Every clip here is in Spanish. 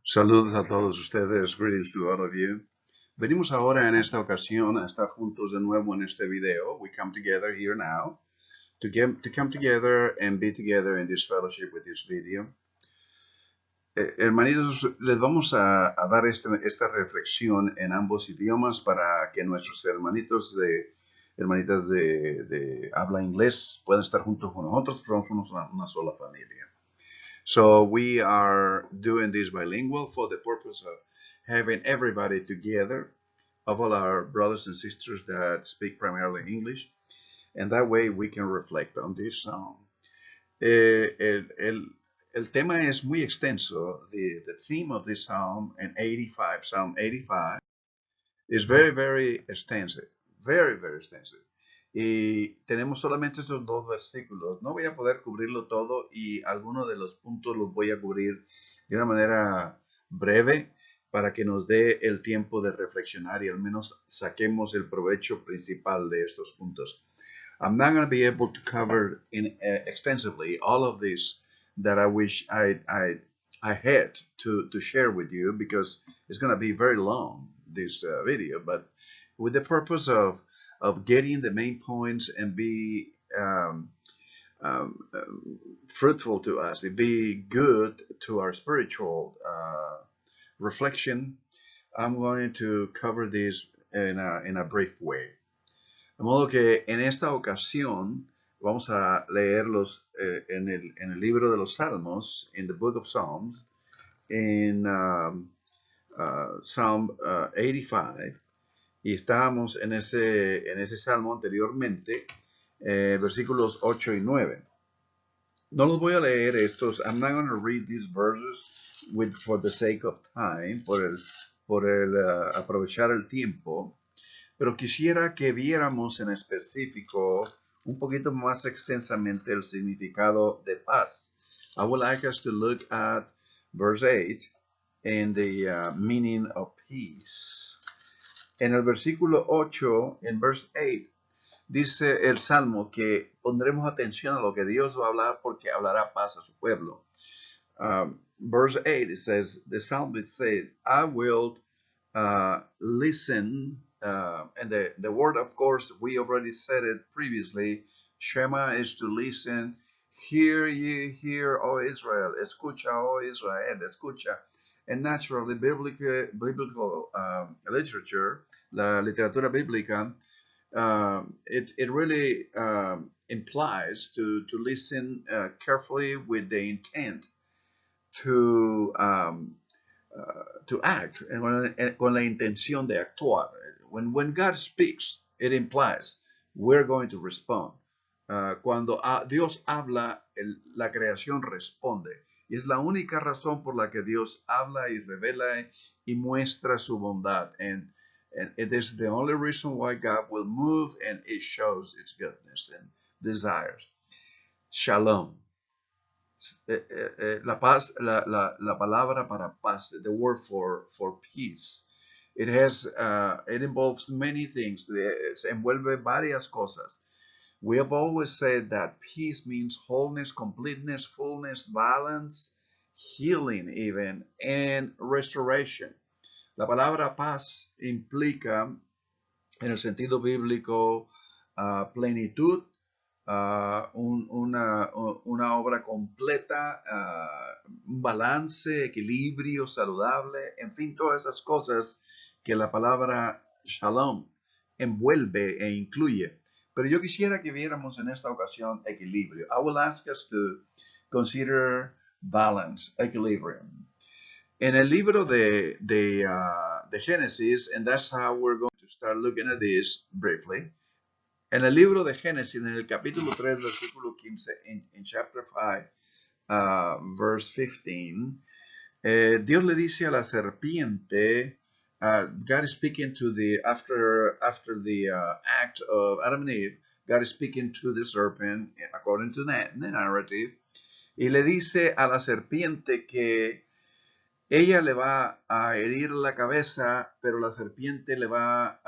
Saludos a todos ustedes, greetings to all of you. Venimos ahora en esta ocasión a estar juntos de nuevo en este video. We come together here now to come together and be together in this fellowship with this video. Hermanitos, les vamos a dar esta reflexión en ambos idiomas para que nuestros hermanitas de habla inglés puedan estar juntos con nosotros. Somos una sola familia. So we are doing this bilingual for the purpose of having everybody together, of all our brothers and sisters that speak primarily English, and that way we can reflect on this psalm. El tema es muy extenso. The theme of this psalm, Psalm 85, is very, very extensive. Very, very extensive. Y tenemos solamente estos dos versículos. No voy a poder cubrirlo todo y algunos de los puntos los voy a cubrir de una manera breve para que nos dé el tiempo de reflexionar y al menos saquemos el provecho principal de estos puntos. I'm not going to be able to cover extensively all of this that I wish I had to share with you because it's going to be very long, this video, but with the purpose of getting the main points and be fruitful to us, it be good to our spiritual reflection, I'm going to cover this in a brief way. De modo que en esta ocasión vamos a leerlos en el libro de los Salmos, in the book of Psalms, in Psalm 85, y estábamos en ese salmo anteriormente, versículos 8 y 9. No los voy a leer estos. I'm not going to read these verses for the sake of time, por el aprovechar el tiempo, pero quisiera que viéramos en específico un poquito más extensamente el significado de paz. I would like us to look at verse 8 and the meaning of peace. En el versículo 8, en verse 8, dice el Salmo que pondremos atención a lo que Dios va a hablar porque hablará paz a su pueblo. Verse 8, it says, the psalmist says, I will listen, and the word, of course, we already said it previously, Shema is to listen. Hear ye, hear, O Israel. Escucha, O Israel, escucha. And naturally, biblical literature, la literatura bíblica, it really implies to listen carefully with the intent to act, con la intención de actuar. When God speaks, it implies we're going to respond. Cuando Dios habla, la creación responde. Y es la única razón por la que Dios habla y revela y muestra su bondad. And it is the only reason why God will move and it shows its goodness and desires. Shalom. La paz, la palabra para paz, the word for peace. It involves many things. Se envuelve varias cosas. We have always said that peace means wholeness, completeness, fullness, balance, healing even, and restoration. La palabra paz implica, en el sentido bíblico, plenitud, una obra completa, un balance, equilibrio saludable, en fin, todas esas cosas que la palabra shalom envuelve e incluye. Pero yo quisiera que viéramos en esta ocasión equilibrio. I will ask us to consider balance, equilibrium. En el libro de Génesis, and that's how we're going to start looking at this briefly. En el libro de Génesis, en el capítulo 3, versículo 15, in chapter 5, verse 15, Dios le dice a la serpiente, God is speaking to after the act of Adam and Eve, God is speaking to the serpent, according to the narrative, y le dice a la serpiente que ella le va a herir la cabeza, pero la serpiente le va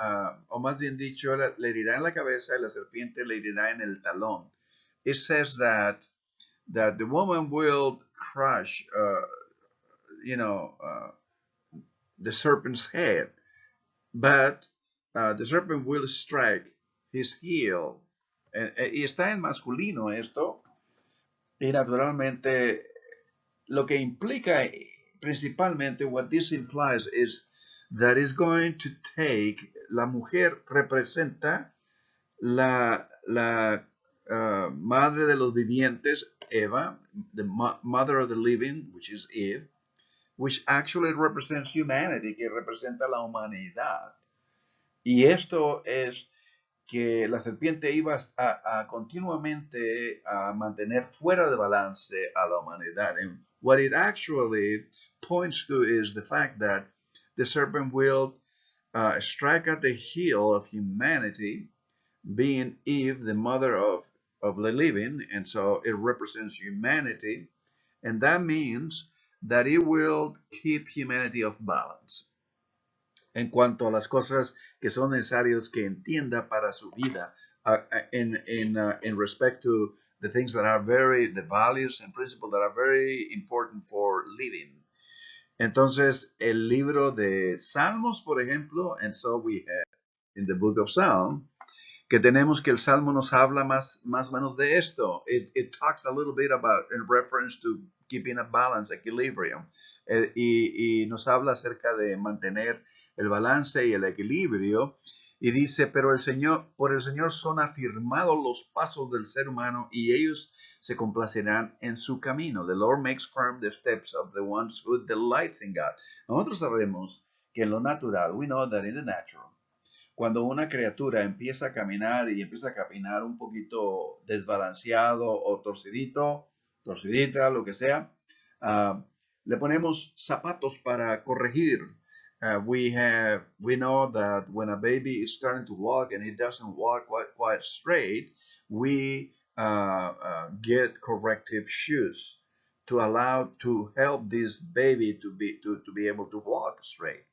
o más bien dicho, le herirá en la cabeza y la serpiente le herirá en el talón. It says that the woman will crush, the serpent's head, but the serpent will strike his heel. Y está en masculino esto, y naturalmente lo que implica principalmente, what this implies is that is going to take, la mujer representa la madre de los vivientes, Eva, the mother of the living, which is Eve, which actually represents humanity, que representa la humanidad. Y esto es que la serpiente iba a continuamente a mantener fuera de balance a la humanidad. And what it actually points to is the fact that the serpent will strike at the heel of humanity, being Eve, the mother of the living, and so it represents humanity, and that means that it will keep humanity off balance en cuanto a las cosas que son necesarias que entienda para su vida, in respect to the things that are the values and principles that are very important for living. Entonces, el libro de Salmos, por ejemplo, and so we have in the book of Psalm, que tenemos que el Salmo nos habla más o menos de esto. It talks a little bit about, in reference to keeping a balance, equilibrium, y nos habla acerca de mantener el balance y el equilibrio, y dice, pero por el Señor son afirmados los pasos del ser humano, y ellos se complacerán en su camino. The Lord makes firm the steps of the ones who delights in God. Nosotros sabemos que en lo natural, we know that in the natural, cuando una criatura empieza a caminar y empieza a caminar un poquito desbalanceado o torcidita, lo que sea, le ponemos zapatos para corregir. We know that when a baby is starting to walk and it doesn't walk quite straight, we get corrective shoes to help this baby to be able to walk straight.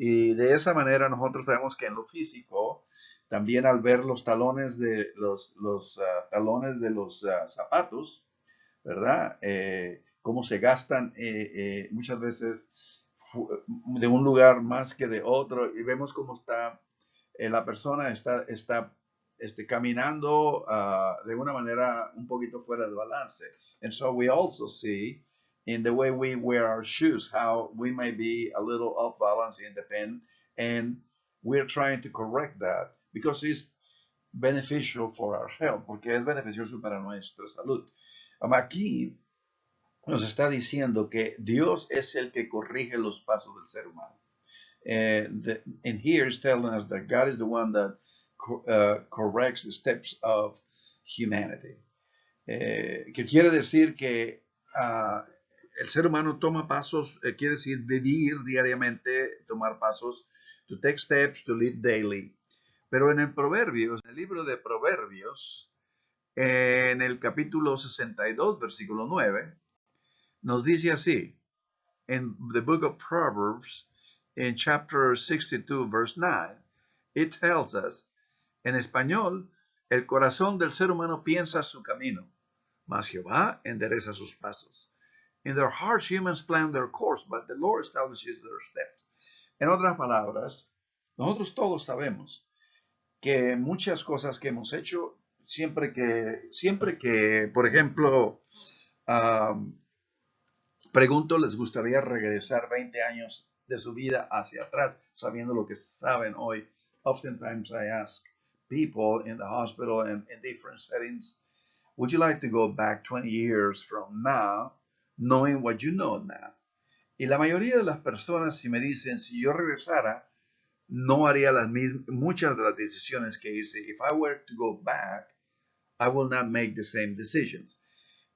Y de esa manera nosotros sabemos que en lo físico, también al ver los talones de los talones de los zapatos, ¿verdad? Cómo se gastan muchas veces de un lugar más que de otro, y vemos cómo está la persona está caminando de una manera un poquito fuera de balance. And so we also see in the way we wear our shoes how we may be a little off balance in the pen, and we're trying to correct that because it's beneficial for our health, porque es beneficioso para nuestra salud. Aquí nos está diciendo que Dios es el que corrige los pasos del ser humano. And here is telling us that God is the one that corrects the steps of humanity. Que quiere decir que el ser humano toma pasos, quiere decir vivir diariamente, tomar pasos, to take steps, to live daily. Pero en el libro de Proverbios, en el capítulo 62, versículo 9, nos dice así, in the book of Proverbs, in chapter 62, verse 9, it tells us, en español, el corazón del ser humano piensa su camino, mas Jehová endereza sus pasos. In their hearts humans plan their course, but the Lord establishes their steps. En otras palabras, nosotros todos sabemos que muchas cosas que hemos hecho, siempre que por ejemplo, pregunto, ¿les gustaría regresar 20 años de su vida hacia atrás, sabiendo lo que saben hoy? Oftentimes I ask people in the hospital and in different settings, would you like to go back 20 years from now, knowing what you know now? Y la mayoría de las personas, si me dicen, si yo regresara, no haría muchas de las decisiones que hice. If I were to go back, I will not make the same decisions.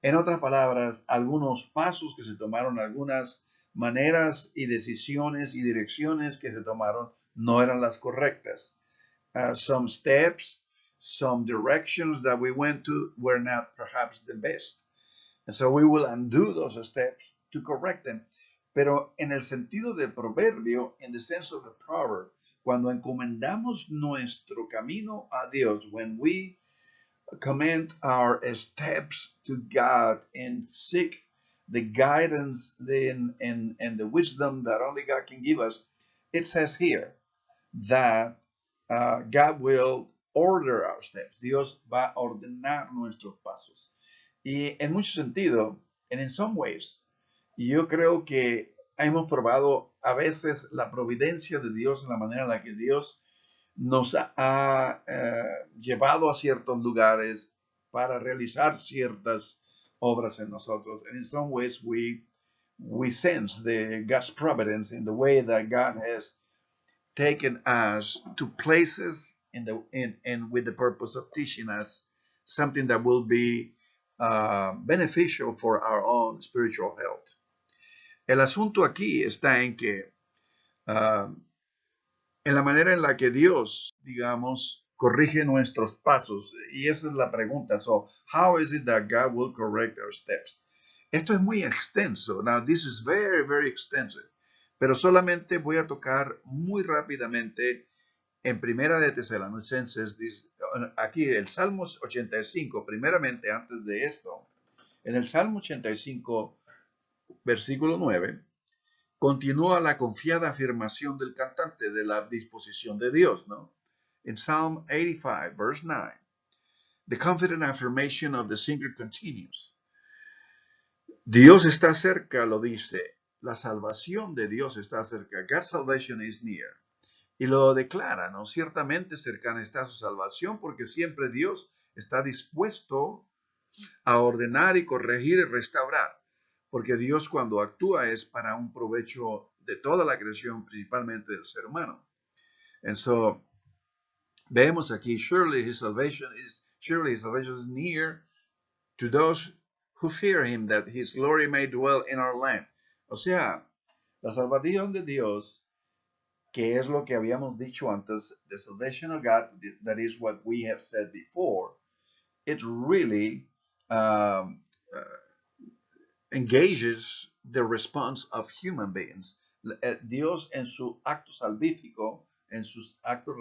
En otras palabras, algunos pasos que se tomaron, algunas maneras y decisiones y direcciones que se tomaron no eran las correctas. Some steps, some directions that we went to were not perhaps the best. And so we will undo those steps to correct them. Pero en el sentido del proverbio, in the sense of the proverb, cuando encomendamos nuestro camino a Dios, when we commend our steps to God and seek the guidance and the wisdom that only God can give us, it says here that God will order our steps. Dios va a ordenar nuestros pasos. Y en mucho sentido, and in some ways, yo creo que hemos probado a veces la providencia de Dios en la manera en la que Dios nos ha llevado a ciertos lugares para realizar ciertas obras en nosotros. And in some ways we sense God's providence in the way that God has taken us to places in with the purpose of teaching us something that will be beneficial for our own spiritual health. El asunto aquí está en que en la manera en la que Dios, digamos, corrige nuestros pasos. Y esa es la pregunta. So, how is it that God will correct our steps? Esto es muy extenso. Now, this is very, very extensive. Pero solamente voy a tocar muy rápidamente en Primera de Tesalonicenses, aquí el Salmo 85, primeramente antes de esto, en el Salmo 85, versículo 9, continúa la confiada afirmación del cantante de la disposición de Dios, ¿no? In Psalm 85, verse 9, the confident affirmation of the singer continues. Dios está cerca, lo dice. La salvación de Dios está cerca. God's salvation is near. Y lo declara, ¿no? Ciertamente cercana está su salvación porque siempre Dios está dispuesto a ordenar y corregir y restaurar. Porque Dios cuando actúa es para un provecho de toda la creación, principalmente del ser humano. And so, vemos aquí, surely his salvation is near to those who fear him, that his glory may dwell in our land. O sea, la salvación de Dios, que es lo que habíamos dicho antes, the salvation of God, that is what we have said before, it really engages the response of human beings. Dios en su acto salvífico, en su acto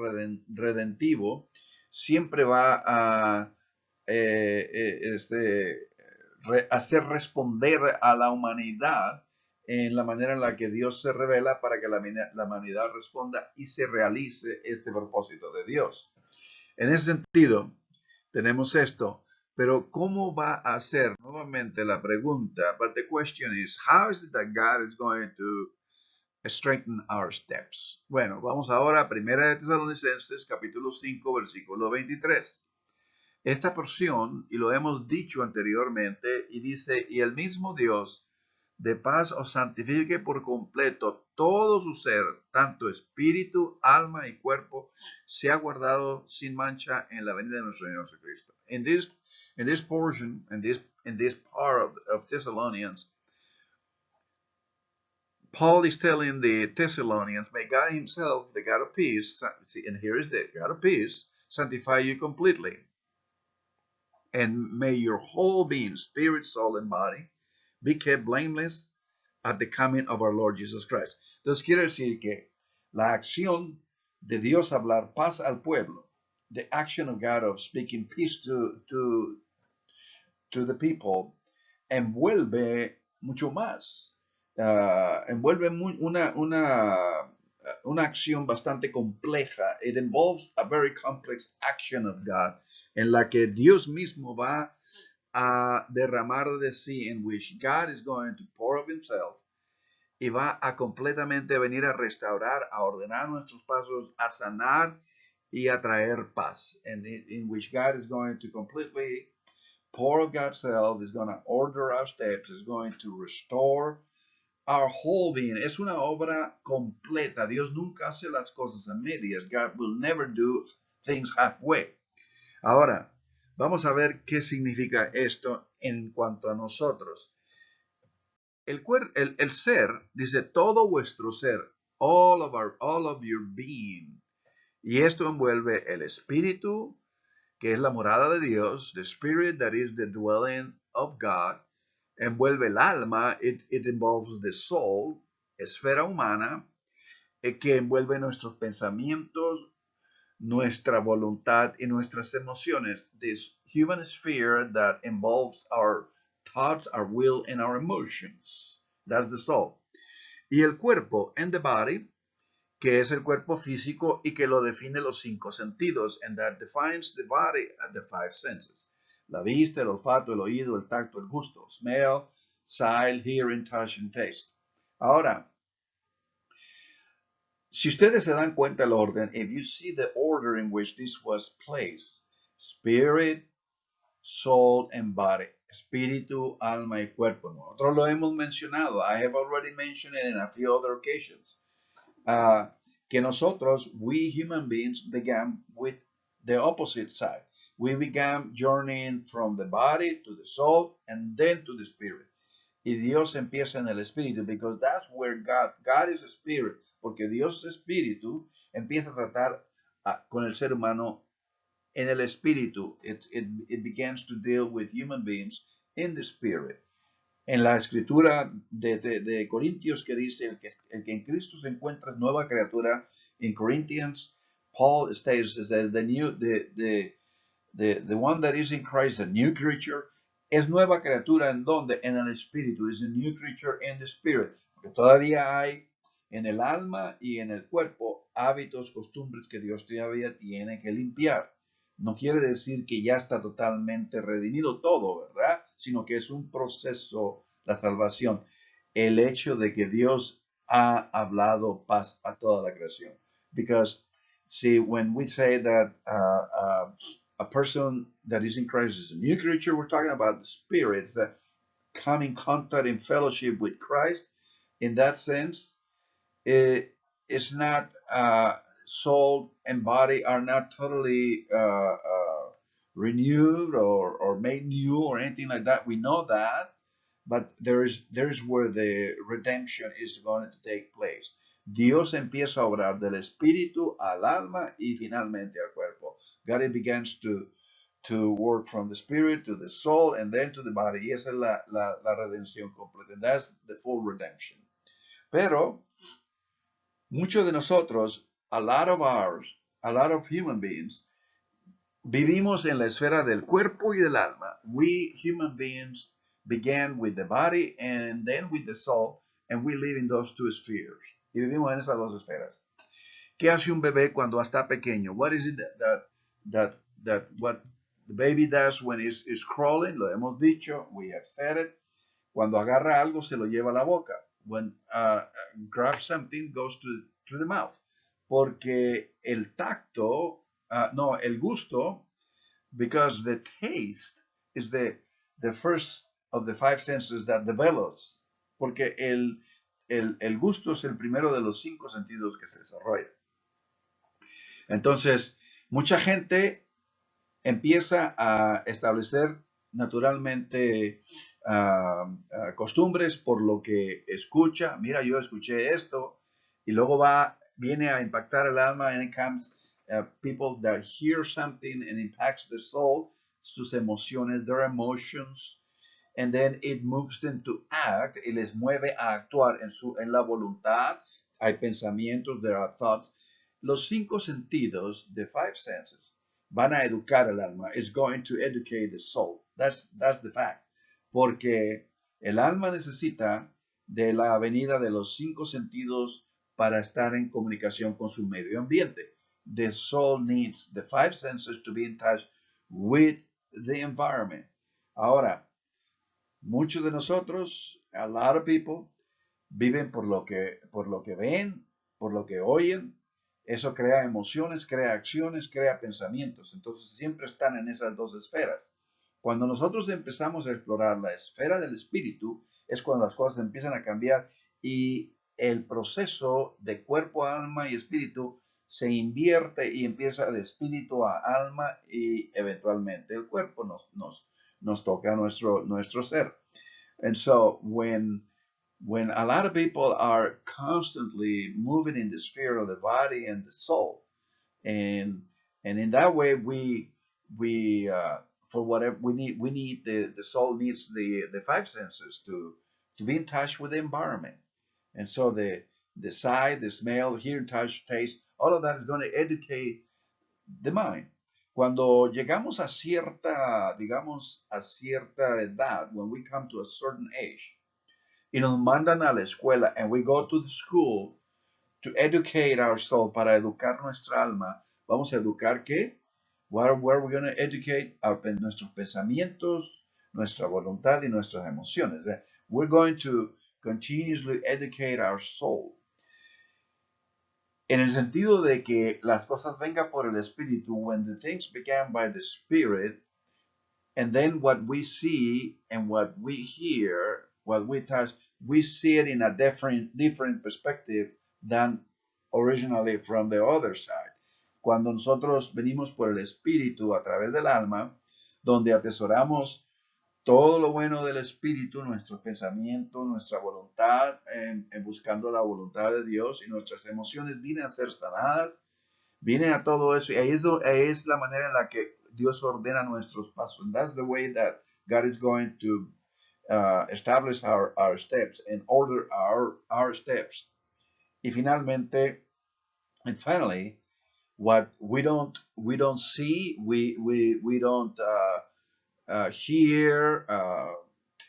redentivo, siempre va a hacer responder a la humanidad en la manera en la que Dios se revela para que la humanidad responda y se realice este propósito de Dios. En ese sentido, tenemos esto, pero ¿cómo va a ser? Nuevamente la pregunta, but the question is, how is it that God is going to strengthen our steps? Bueno, vamos ahora a 1 de Tesalonicenses, capítulo 5, versículo 23. Esta porción, y lo hemos dicho anteriormente, y dice, y el mismo Dios de paz os santifique por completo todo su ser, tanto espíritu, alma y cuerpo, sea guardado sin mancha en la venida de nuestro Señor Jesucristo. In this portion, in this part of Thessalonians, Paul is telling the Thessalonians, may God himself, the God of peace, and here is the God of peace, sanctify you completely. And may your whole being, spirit, soul, and body, be kept blameless at the coming of our Lord Jesus Christ. Entonces quiere decir que la acción de Dios hablar paz al pueblo, the action of God of speaking peace to the people, envuelve mucho más. Envuelve una acción bastante compleja. It involves a very complex action of God, en la que Dios mismo va a derramar de sí, in which God is going to pour of himself, y va a completamente venir a restaurar, a ordenar nuestros pasos, a sanar y a traer paz. And in which God is going to completely pour of God's self, is going to order our steps, is going to restore our whole being. Es una obra completa. Dios nunca hace las cosas a medias. God will never do things halfway. Ahora, vamos a ver qué significa esto en cuanto a nosotros. El ser, dice todo vuestro ser, all of your being. Y esto envuelve el espíritu, que es la morada de Dios, the spirit that is the dwelling of God. Envuelve el alma, it involves the soul, esfera humana, que envuelve nuestros pensamientos, nuestra voluntad y nuestras emociones. This human sphere that involves our thoughts, our will, and our emotions. That's the soul. Y el cuerpo, and the body, que es el cuerpo físico y que lo define los cinco sentidos, and that defines the body and the five senses. La vista, el olfato, el oído, el tacto, el gusto. Smell, sight, hearing, touch, and taste. Ahora, si ustedes se dan cuenta del orden, if you see the order in which this was placed, spirit, soul, and body. Espíritu, alma y cuerpo. Nosotros lo hemos mencionado. I have already mentioned it in a few other occasions. Que nosotros, we human beings, began with the opposite side. We began journeying from the body to the soul and then to the spirit. Y Dios empieza en el espíritu, because that's where God is a spirit, porque Dios es espíritu, empieza a tratar con el ser humano en el espíritu. It begins to deal with human beings in the spirit. En la escritura de Corintios que dice, el que en Cristo se encuentra nueva criatura, in Corinthians, Paul states that the one that is in Christ, the new creature, es nueva criatura en donde, en el espíritu, is a new creature in the spirit. Porque todavía hay en el alma y en el cuerpo hábitos, costumbres que Dios todavía tiene que limpiar. No quiere decir que ya está totalmente redimido todo, ¿verdad? Sino que es un proceso, la salvación. El hecho de que Dios ha hablado paz a toda la creación. Because, see, when we say that a person that is in Christ is a new creature, we're talking about the spirits that come in contact in fellowship with Christ. In that sense, it's not soul and body are not totally renewed or made new or anything like that. We know that, but there's where the redemption is going to take place. Dios empieza a obrar del espíritu al alma y finalmente al cuerpo. God begins to work from the spirit to the soul and then to the body. Y esa es la redención completa. And that's the full redemption. Pero muchos de nosotros, a lot of human beings, vivimos en la esfera del cuerpo y del alma. We human beings began with the body and then with the soul, and we live in those two spheres. Y vivimos en esas dos esferas. ¿Qué hace un bebé cuando está pequeño? What is it that what the baby does when is crawling? Lo hemos dicho, we have said it. Cuando agarra algo se lo lleva a la boca. When grabs something goes to the mouth. Porque el tacto, el gusto, because the taste is the first of the five senses that develops. Porque el gusto es el primero de los cinco sentidos que se desarrolla. Entonces, mucha gente empieza a establecer naturalmente costumbres por lo que escucha. Mira, yo escuché esto y luego viene a impactar el alma, and it comes people that hear something and impacts the soul, sus emociones, their emotions, and then it moves them to act, y les mueve a actuar en la voluntad. Hay pensamientos, there are thoughts. Los cinco sentidos, the five senses, van a educar el alma. It's going to educate the soul. That's the fact. Porque el alma necesita de la venida de los cinco sentidos para estar en comunicación con su medio ambiente. The soul needs the five senses to be in touch with the environment. Ahora, muchos de nosotros, a lot of people, viven por lo que ven, por lo que oyen. Eso crea emociones, crea acciones, crea pensamientos. Entonces siempre están en esas dos esferas. Cuando nosotros empezamos a explorar la esfera del espíritu, es cuando las cosas empiezan a cambiar y el proceso de cuerpo, alma y espíritu se invierte y empieza de espíritu a alma y eventualmente el cuerpo nos toca nuestro ser. And so when a lot of people are constantly moving in the sphere of the body and the soul, and in that way we for whatever we need the soul needs the five senses to be in touch with the environment, and so the sight, the smell, hearing, touch, taste, all of that is going to educate the mind. Cuando llegamos a cierta, digamos, a cierta edad, when we come to a certain age, y nos mandan a la escuela, and we go to the school to educate our soul, para educar nuestra alma, vamos a educar ¿qué? Where are we going to educate nuestros pensamientos, nuestra voluntad y nuestras emociones. We're going to continuously educate our soul. En el sentido de que las cosas vengan por el Espíritu, when the things began by the Spirit, and then what we see and what we hear, what we touch, we see it in a different perspective than originally from the other side. Cuando nosotros venimos por el Espíritu a través del alma, donde atesoramos todo lo bueno del Espíritu, nuestros pensamientos, nuestra voluntad, en buscando la voluntad de Dios, y nuestras emociones vienen a ser sanadas, vienen a todo eso, y ahí es la manera en la que Dios ordena nuestros pasos. And that's the way that God is going to establish our steps and order our steps. Y finalmente, and finally, what we don't see, we don't hear,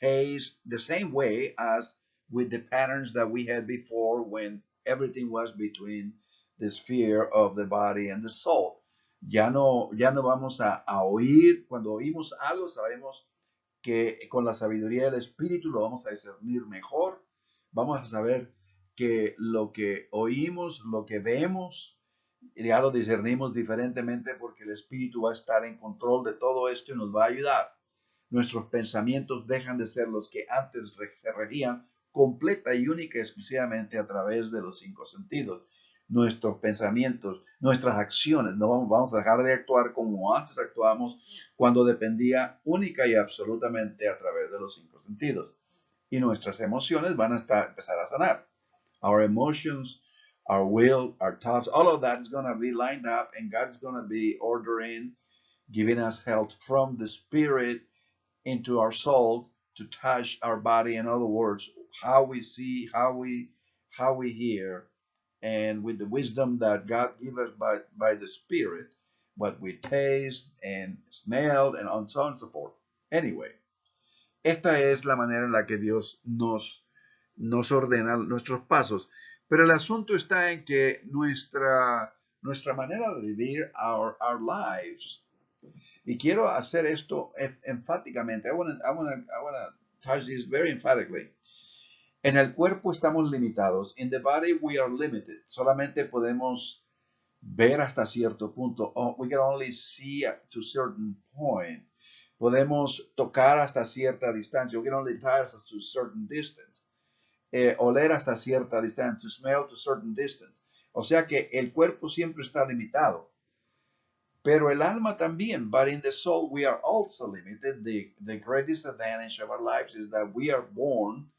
taste the same way as with the patterns that we had before, when everything was between the sphere of the body and the soul. Ya no vamos a oír. Cuando oímos algo, sabemos que con la sabiduría del Espíritu lo vamos a discernir mejor. Vamos a saber que lo que oímos, lo que vemos, ya lo discernimos diferentemente, porque el Espíritu va a estar en control de todo esto y nos va a ayudar. Nuestros pensamientos dejan de ser los que antes se regían completa y única y exclusivamente a través de los 5 sentidos. Nuestros pensamientos, nuestras acciones, no vamos a dejar de actuar como antes actuábamos, cuando dependía única y absolutamente a través de los 5 sentidos. Y nuestras emociones van a empezar a sanar. Our emotions, our will, our thoughts, all of that is going to be lined up, and God is going to be ordering, giving us health from the Spirit into our soul to touch our body. In other words, how we see, how we hear, and with the wisdom that God gives us by the Spirit, what we taste and smell, and so on and so forth. Anyway, esta es la manera en la que Dios nos ordena nuestros pasos. Pero el asunto está en que nuestra manera de vivir our lives, y quiero hacer esto enfáticamente. I want to touch this very emphatically. En el cuerpo estamos limitados. In the body we are limited. Solamente podemos ver hasta cierto punto. We can only see to a certain point. Podemos tocar hasta cierta distancia. We can only touch to a certain distance. Oler hasta cierta distancia. To smell to a certain distance. O sea que el cuerpo siempre está limitado. Pero el alma también. But in the soul we are also limited. The greatest advantage of our lives is that we are born,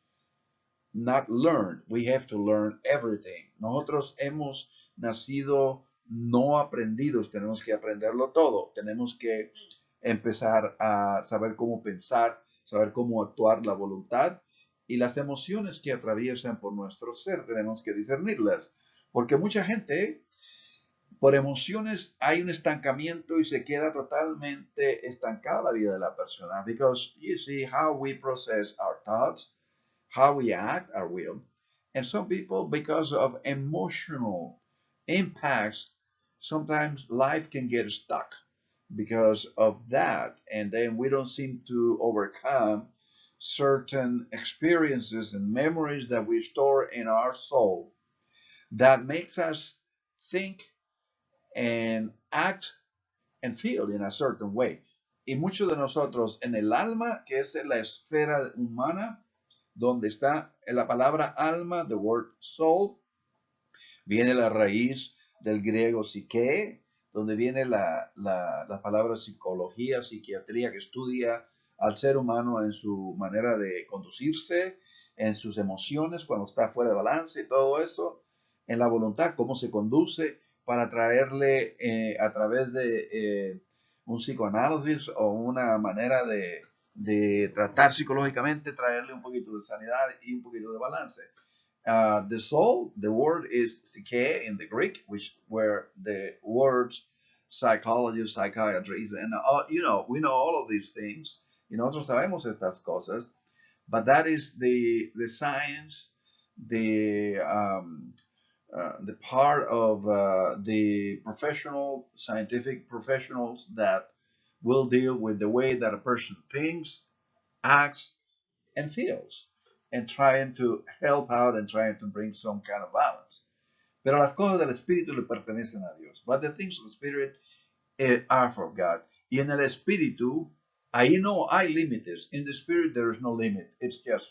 not learned. We have to learn everything. Nosotros hemos nacido no aprendidos. Tenemos que aprenderlo todo. Tenemos que empezar a saber cómo pensar, saber cómo actuar, la voluntad y las emociones que atraviesan por nuestro ser. Tenemos que discernirlas. Porque mucha gente, por emociones, hay un estancamiento y se queda totalmente estancada la vida de la persona. Because you see how we process our thoughts, how we act, our will. And some people, because of emotional impacts, sometimes life can get stuck because of that. And then we don't seem to overcome certain experiences and memories that we store in our soul that makes us think and act and feel in a certain way. Y muchos de nosotros en el alma, que es la esfera humana, donde está la palabra alma, the word soul, viene la raíz del griego psique, donde viene la palabra psicología, psiquiatría, que estudia al ser humano en su manera de conducirse, en sus emociones, cuando está fuera de balance y todo eso, en la voluntad, cómo se conduce, para traerle a través de un psicoanálisis o una manera de tratar psicológicamente, traerle un poquito de sanidad y un poquito de balance. The soul, the word is psyche in the Greek, where the words psychologists, psychiatrists, and we know all of these things. Y nosotros sabemos estas cosas, but that is the science, the part of the professional, scientific professionals that will deal with the way that a person thinks, acts, and feels, and trying to help out and trying to bring some kind of balance. Pero las cosas del espíritu le pertenecen a Dios. But the things of the spirit are from God. Y en el espíritu, ahí no hay límites. In the spirit, there is no limit. It's just,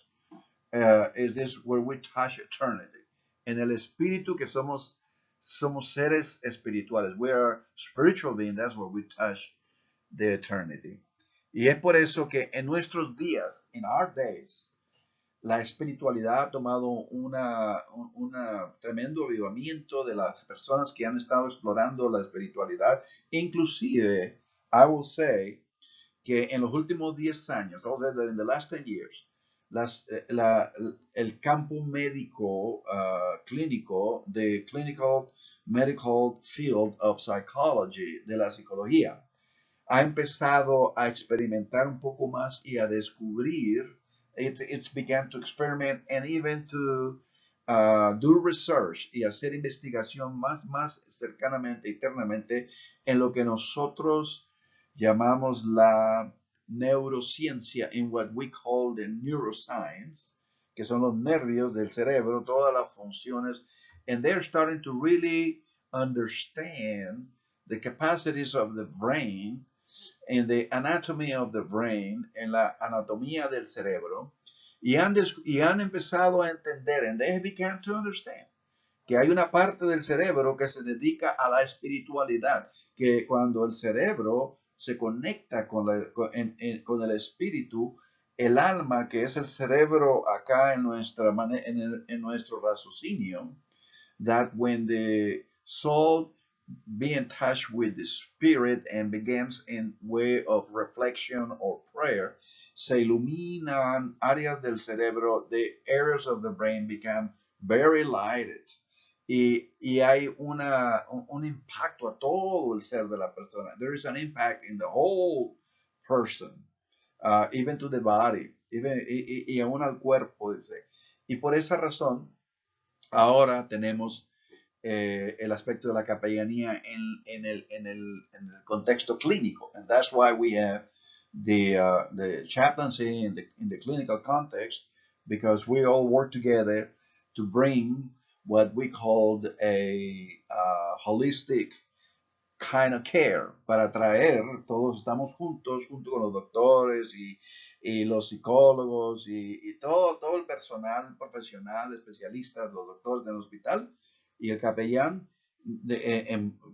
is this where we touch eternity. En el espíritu que somos seres espirituales. We are spiritual beings. That's where we touch the eternity. Y es por eso que en nuestros días, in our days, la espiritualidad ha tomado un tremendo avivamiento de las personas que han estado explorando la espiritualidad. Inclusive, I will say que en los últimos 10 años, I will say that in the last 10 years, el campo médico clínico, the clinical medical field of psychology, de la psicología, ha empezado a experimentar un poco más y a descubrir, it's began to experiment and even to do research y hacer investigación más cercanamente, internamente, en lo que nosotros llamamos la neurociencia, in what we call the neuroscience, que son los nervios del cerebro, todas las funciones, and they're starting to really understand the capacities of the brain in the anatomy of the brain, en la anatomía del cerebro, y han empezado a entender, and they began to understand, que hay una parte del cerebro que se dedica a la espiritualidad, que cuando el cerebro se conecta con el espíritu, el alma, que es el cerebro acá en nuestro raciocinio, that when the soul be in touch with the spirit and begins in way of reflection or prayer, se iluminan áreas del cerebro, the areas of the brain become very lighted. Y hay un impacto a todo el ser de la persona. There is an impact in the whole person, even to the body, y aún al cuerpo, dice. Y por esa razón, ahora tenemos el aspecto de la capellanía en el contexto clínico. And that's why we have the chaplaincy in the clinical context, because we all work together to bring what we called a holistic kind of care, para traer, todos estamos juntos, junto con los doctores y los psicólogos y todo el personal profesional, especialistas, los doctores del hospital y el capellán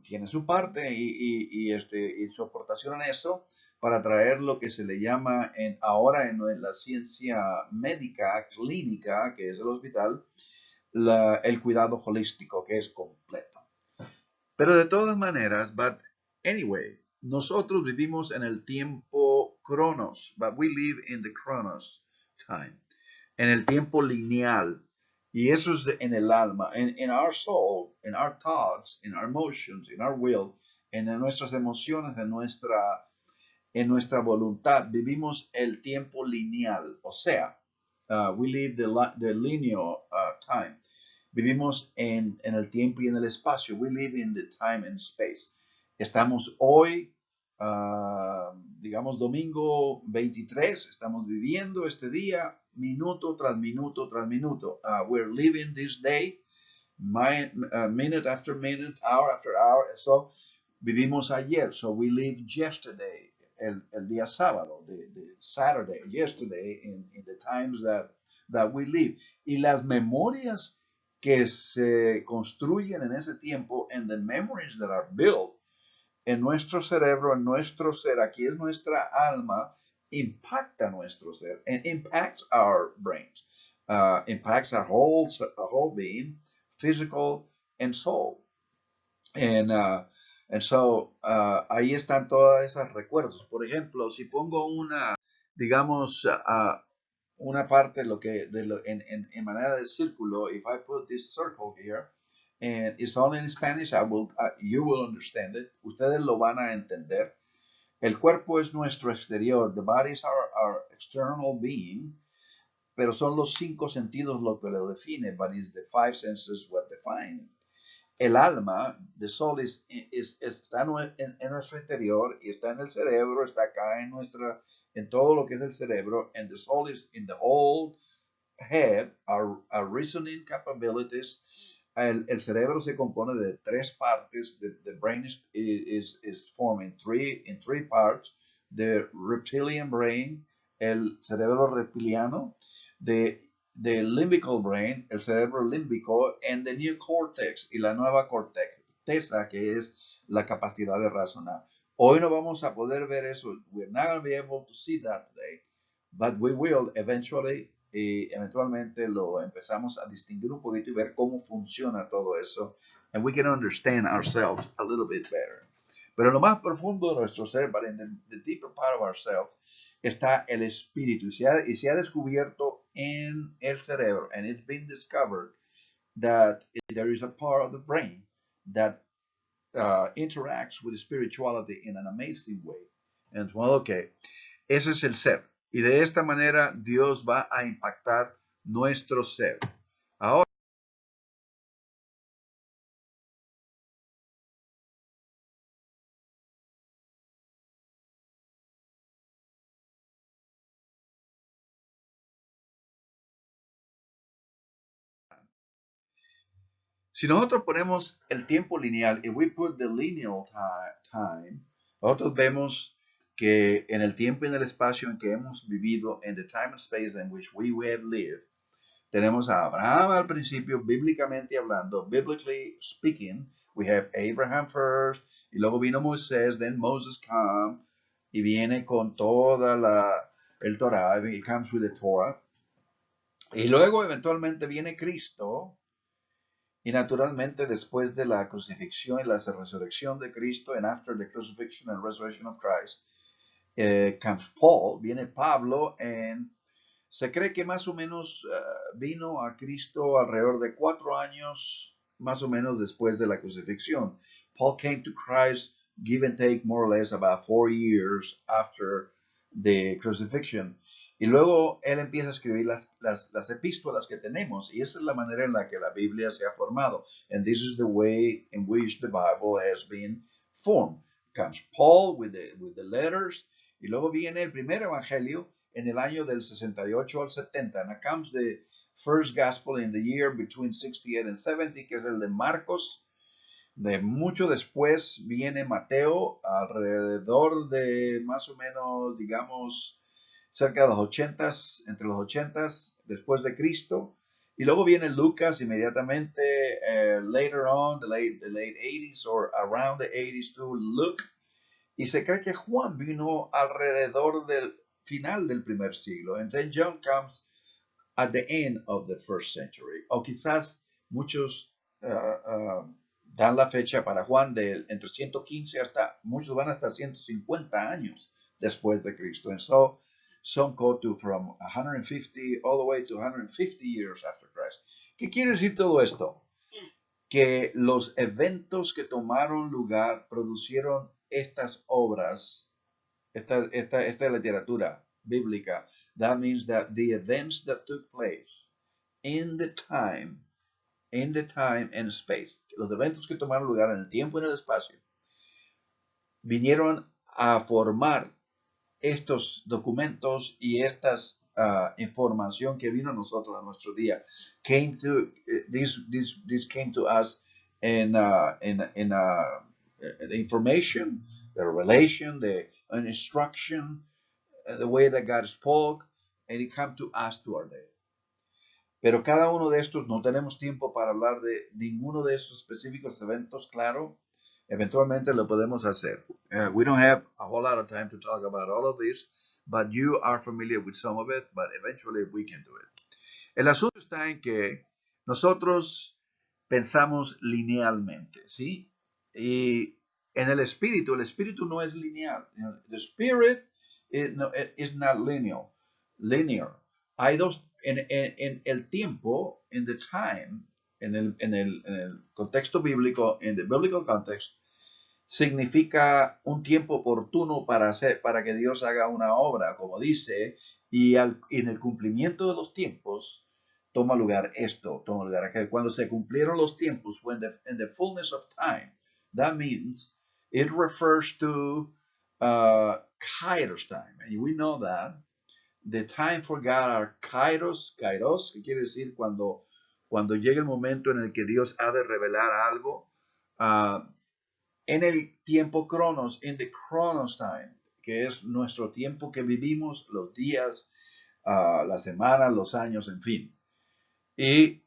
tiene su parte y su aportación en esto para traer lo que se le llama ahora en la ciencia médica, clínica, que es el hospital, el cuidado holístico, que es completo. Pero de todas maneras, but anyway, nosotros vivimos en el tiempo cronos, but we live in the chronos time, en el tiempo lineal. Y eso es en el alma, in our soul, in our thoughts, in our emotions, in our will, en nuestras emociones, en nuestra voluntad, vivimos el tiempo lineal. O sea, we live the linear time. Vivimos en el tiempo y en el espacio. We live in the time and space. Estamos hoy, digamos, domingo 23, estamos viviendo este día minuto tras minuto tras minuto. We're living this day, minute after minute, hour after hour. So, vivimos ayer. So, we live yesterday, el día sábado, the Saturday, yesterday, in the times that we live. Y las memorias que se construyen en ese tiempo, and the memories that are built en nuestro cerebro, en nuestro ser, aquí es nuestra alma, impacta nuestro ser, and impacts our brains, impacts our whole being, physical and soul. And so, ahí están todos esos recuerdos. Por ejemplo, si pongo digamos, una parte en manera de círculo, if I put this circle here, and it's all in Spanish. You will understand it. Ustedes lo van a entender. El cuerpo es nuestro exterior. The body is our external being. Pero son los cinco sentidos lo que lo define. But it's the five senses what define. El alma, the soul, está en nuestro interior y está en el cerebro, está acá en todo lo que es el cerebro, and the soul is in the whole head, our reasoning capabilities. El cerebro se compone de tres partes. The brain is formed in three parts. The reptilian brain, el cerebro reptiliano, the limbical brain, el cerebro límbico, and the new cortex, y la nueva corteza, que es la capacidad de razonar. Hoy no vamos a poder ver eso. We're not going to be able to see that today, but we will eventually, y eventualmente lo empezamos a distinguir un poquito y ver cómo funciona todo eso, and we can understand ourselves a little bit better. Pero en lo más profundo de nuestro ser, but in the deeper part of ourselves, está el espíritu, y se ha descubierto en el cerebro, and it's been discovered that there is a part of the brain that interacts with spirituality in an amazing way. And well, okay, ese es el ser. Y de esta manera Dios va a impactar nuestro ser. Ahora, si nosotros ponemos el tiempo lineal, if we put the lineal time, nosotros vemos que en el tiempo y en el espacio en que hemos vivido, in the time and space in which we have lived, tenemos a Abraham al principio, bíblicamente hablando, biblically speaking, we have Abraham first, y luego vino Moisés, then Moses come, y viene con toda el Torah, it comes with the Torah, y luego eventualmente viene Cristo, y naturalmente después de la crucifixión y la resurrección de Cristo, and after the crucifixion and resurrection of Christ, comes Paul, viene Pablo, and se cree que más o menos vino a Cristo alrededor de 4 años, más o menos después de la crucifixión. Paul came to Christ, give and take, more or less about 4 years after the crucifixion. Y luego él empieza a escribir las epístolas que tenemos, y esa es la manera en la que la Biblia se ha formado. And this is the way in which the Bible has been formed. Comes Paul with the letters, y luego viene el primer evangelio en el año del 68 al 70. And comes the first gospel in the year between 68 and 70, que es el de Marcos. De mucho después viene Mateo, alrededor de más o menos, digamos, cerca de los 80s, entre los 80s después de Cristo. Y luego viene Lucas inmediatamente, later on, the late 80s or around the 80s to Luke. Y se cree que Juan vino alrededor del final del primer siglo. And then John comes at the end of the first century. O quizás muchos dan la fecha para Juan de entre 115 hasta, muchos van hasta 150 años después de Cristo. And so some go to from 150 all the way to 150 years after Christ. ¿Qué quiere decir todo esto? Que los eventos que tomaron lugar producieron estas obras, esta literatura bíblica. That means that the events that took place in the time and space, los eventos que tomaron lugar en el tiempo y en el espacio, vinieron a formar estos documentos y estas información que vino a nosotros a nuestro día. This came to us in the information, the revelation, the instruction, the way that God spoke, and it came to us to our day. Pero cada uno de estos, no tenemos tiempo para hablar de ninguno de estos específicos eventos, claro, eventualmente lo podemos hacer. We don't have a whole lot of time to talk about all of this, but you are familiar with some of it, but eventually we can do it. El asunto está en que nosotros pensamos linealmente, ¿sí? Y en el espíritu no es lineal. The spirit is not linear. Hay dos, en el tiempo, in the time, en el contexto bíblico, en the biblical context, significa un tiempo oportuno para que Dios haga una obra, como dice, y en el cumplimiento de los tiempos toma lugar aquello. Cuando se cumplieron los tiempos, in the fullness of time, that means it refers to Kairos time, and we know that the time for God are Kairos, que quiere decir cuando llega el momento en el que Dios ha de revelar algo, uh, en el tiempo Cronos, in the Chronos time, que es nuestro tiempo que vivimos, los días, las semanas, los años, en fin. Y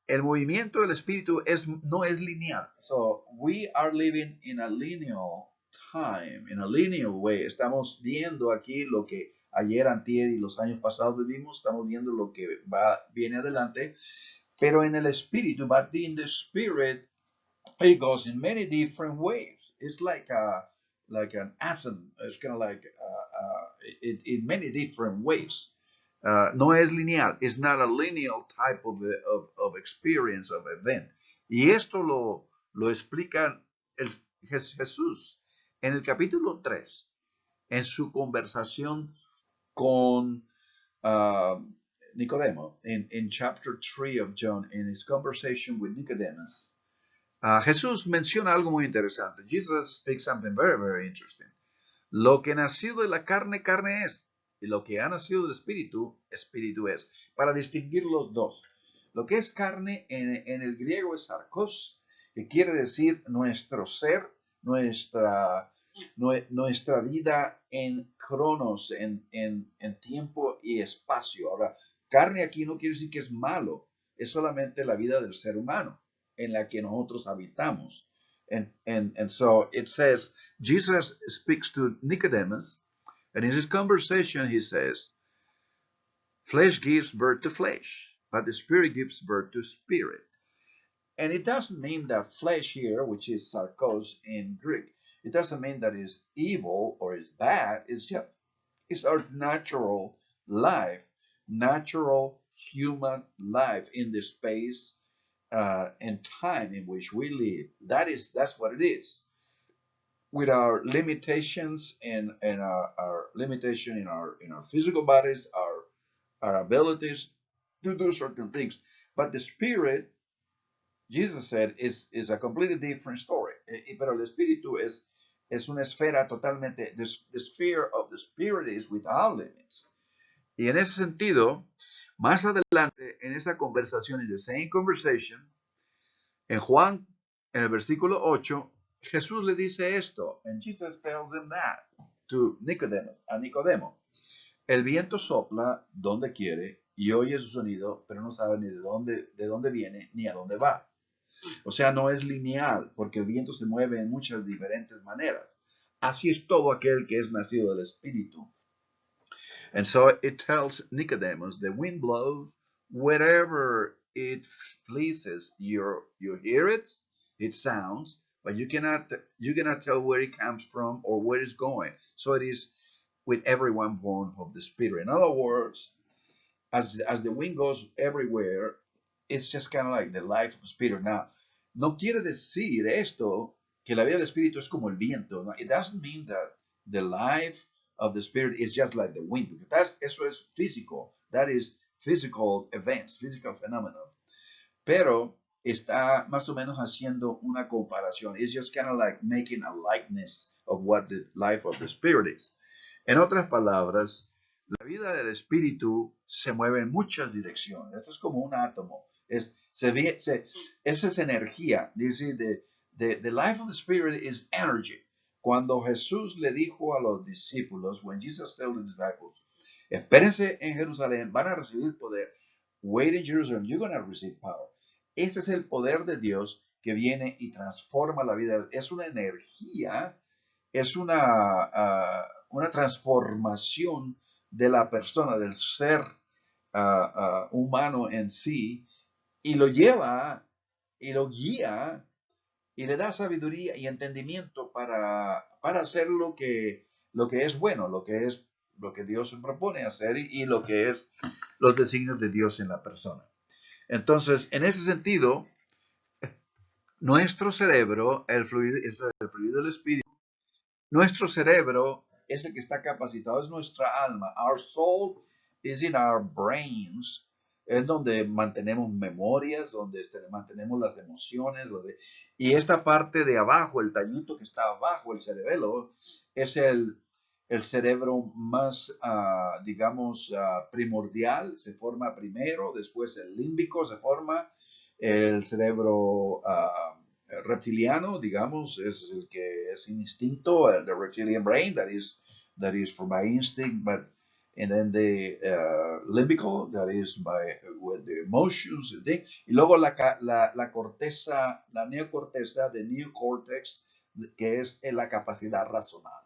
el movimiento del espíritu no es lineal. So we are living in a linear time, in a linear way. Estamos viendo aquí lo que ayer, antier y los años pasados vivimos. Estamos viendo lo que viene adelante. Pero en el espíritu, but in the spirit, it goes in many different ways. It's like an atom. It's kind of like in many different ways. No es lineal. It's not a linear type of experience, of event. Y esto lo explica Jesús en el capítulo 3, en su conversación con Nicodemo, in chapter 3 of John, in his conversation with Nicodemus. Jesús menciona algo muy interesante. Jesus speaks something very, very interesting. Lo que nacido de la carne, carne es. Y lo que ha nacido del espíritu, espíritu es. Para distinguir los dos. Lo que es carne en el griego es sarkos, que quiere decir nuestro ser, nuestra vida en cronos, en tiempo y espacio. Ahora, carne aquí no quiere decir que es malo. Es solamente la vida del ser humano en la que nosotros habitamos. And so it says, Jesus speaks to Nicodemus, and in his conversation he says, flesh gives birth to flesh, but the spirit gives birth to spirit. And it doesn't mean that flesh here, which is sarkos in Greek, it doesn't mean that it's evil or it's bad. It's our natural life, natural human life in the space and time in which we live. That's what it is. With our limitations and our limitation in our physical bodies, our abilities to do certain things. But the spirit, Jesus said, is a completely different story. Pero el espíritu es una esfera totalmente, the sphere of the spirit is without limits. Y en ese sentido, más adelante en esa conversación, in the same conversation, en Juan, en el versículo 8, Jesús le dice esto, and Jesus tells him that to Nicodemus, a Nicodemo. El viento sopla donde quiere y oye su sonido, pero no sabe ni de dónde viene ni a dónde va. O sea, no es lineal, porque el viento se mueve en muchas diferentes maneras. Así es todo aquel que es nacido del Espíritu. And so it tells Nicodemus, the wind blows wherever it pleases. You hear it, it sounds, but you cannot tell where it comes from or where it's going. So it is with everyone born of the Spirit. In other words, as the wind goes everywhere, it's just kind of like the life of the Spirit. Now, no quiere decir esto que la vida del Espíritu es como el viento. No? It doesn't mean that the life of the Spirit is just like the wind, because eso es físico. That is physical events, physical phenomena. Pero está más o menos haciendo una comparación. It's just kind of like making a likeness of what the life of the Spirit is. En otras palabras, la vida del Espíritu se mueve en muchas direcciones. Esto es como un átomo. Esa es energía. Dice, the life of the Spirit is energy. Cuando Jesús le dijo a los discípulos, when Jesus told the disciples, espérense en Jerusalén, van a recibir poder. Wait in Jerusalem, you're going to receive power. Este es el poder de Dios que viene y transforma la vida. Es una energía, es una transformación de la persona, del ser humano en sí, y lo lleva y lo guía y le da sabiduría y entendimiento para hacer lo que es bueno, lo que Dios se propone hacer y lo que es los designios de Dios en la persona. Entonces, en ese sentido, Nuestro cerebro, el fluido, es el fluido del espíritu. Nuestro cerebro es el que está capacitado, es nuestra alma. Our soul is in our brains. Es donde mantenemos memorias, donde mantenemos las emociones. Y esta parte de abajo, el talluto que está abajo, el cerebelo, es el cerebro más, digamos, primordial. Se forma primero, después el límbico se forma, el cerebro reptiliano, digamos, es el que es instinto, the reptilian brain, that is for by instinct, but and then the limbical, that is by with the emotions, y luego la corteza, la neocorteza, the neocortex, que es la capacidad racional.